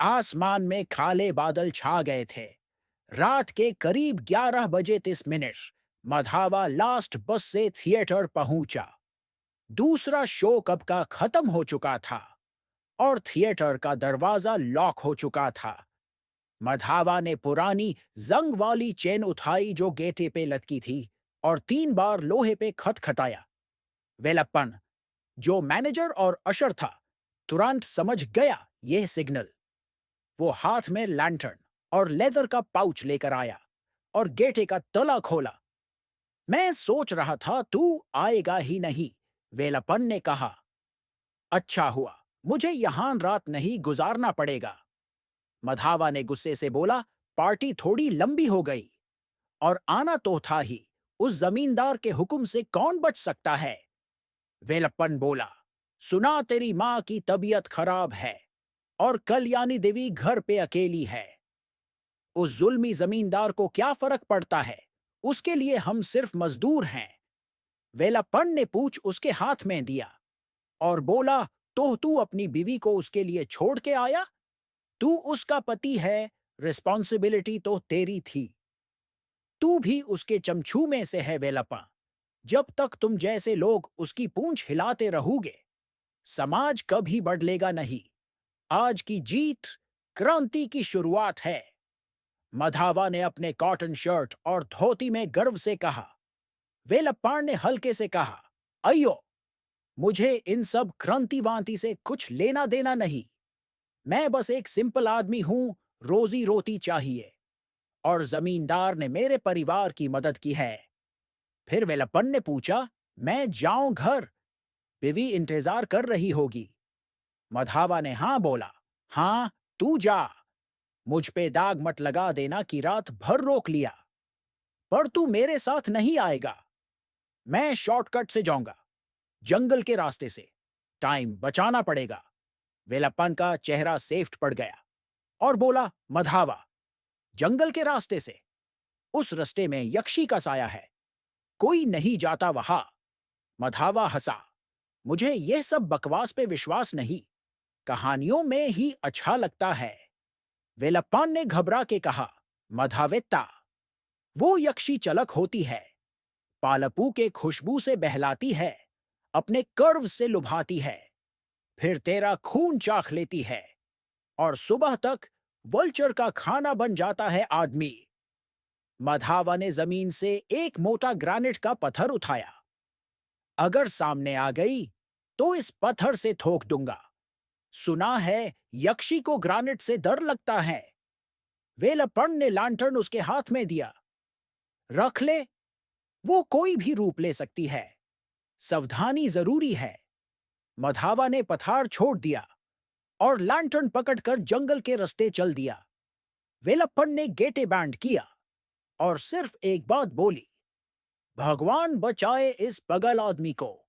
आसमान में काले बादल छा गए थे। रात के करीब 11 बजे 30 मिनट मधावा लास्ट बस से थिएटर पहुंचा। दूसरा शो कब का खत्म हो चुका था और थिएटर का दरवाजा लॉक हो चुका था। मधावा ने पुरानी जंग वाली चेन उठाई जो गेटे पे लटकी थी और 3 बार लोहे पे खटखटाया। वेलप्पन, जो मैनेजर और अशर था, तुरंत समझ गया यह सिग्नल। वो हाथ में लैंटर्न और लेदर का पाउच लेकर आया और गेटे का तला खोला। मैं सोच रहा था तू आएगा ही नहीं, वेलप्पन ने कहा। अच्छा हुआ, मुझे यहां रात नहीं गुजारना पड़ेगा। मधावा ने गुस्से से बोला, पार्टी थोड़ी लंबी हो गई और आना तो था ही। उस जमींदार के हुक्म से कौन बच सकता है? वेलप्पन बोला, सुना तेरी माँ की तबीयत खराब है और कल्याणी देवी घर पे अकेली है। उस जुल्मी जमींदार को क्या फर्क पड़ता है? उसके लिए हम सिर्फ मजदूर हैं। वेलप्पन ने पूछ उसके हाथ में दिया और बोला, तो तू अपनी बीवी को उसके लिए छोड़ के आया? तू उसका पति है, रिस्पॉन्सिबिलिटी तो तेरी थी। तू भी उसके चमचू में से है वेलप्पा। जब तक तुम जैसे लोग उसकी पूंछ हिलाते रहोगे, समाज कभी बदलेगा नहीं। आज की जीत क्रांति की शुरुआत है। मधावा ने अपने कॉटन शर्ट और धोती में गर्व से कहा। वेलप्पान ने हल्के से कहा, अयो, मुझे इन सब क्रांतिवांती से कुछ लेना देना नहीं। मैं बस एक सिंपल आदमी हूं, रोजी रोटी चाहिए और जमींदार ने मेरे परिवार की मदद की है। फिर वेलप्पन ने पूछा, मैं जाऊं घर? बीवी इंतजार कर रही होगी। मधावा ने हाँ बोला। हाँ, तू जा। मुझ पे दाग मत लगा देना कि रात भर रोक लिया। पर तू मेरे साथ नहीं आएगा। मैं शॉर्टकट से जाऊंगा, जंगल के रास्ते से। टाइम बचाना पड़ेगा। वेलप्पन का चेहरा सेफ्ट पड़ गया और बोला, मधावा, जंगल के रास्ते से? उस रास्ते में यक्षी का साया है, कोई नहीं जाता वहां। मधावा हंसा। मुझे यह सब बकवास पे विश्वास नहीं, कहानियों में ही अच्छा लगता है। वेलप्पान ने घबरा के कहा, मधावेत्ता, वो यक्षी चलक होती है, पालपू के खुशबू से बहलाती है, अपने कर्व से लुभाती है, फिर तेरा खून चाख लेती है और सुबह तक वल्चर का खाना बन जाता है आदमी। मधावा ने जमीन से एक मोटा ग्रेनाइट का पत्थर उठाया। अगर सामने आ गई तो इस पत्थर से ठोक दूंगा। सुना है यक्षी को ग्रेनाइट से डर लगता है। वेलप्पन ने लैंटर्न उसके हाथ में दिया। रख ले, वो कोई भी रूप ले सकती है, सावधानी जरूरी है। मधावा ने पठार छोड़ दिया और लैंटर्न पकड़कर जंगल के रास्ते चल दिया। वेलप्पन ने गेटे बैंड किया और सिर्फ एक बात बोली, भगवान बचाए इस पगल आदमी को।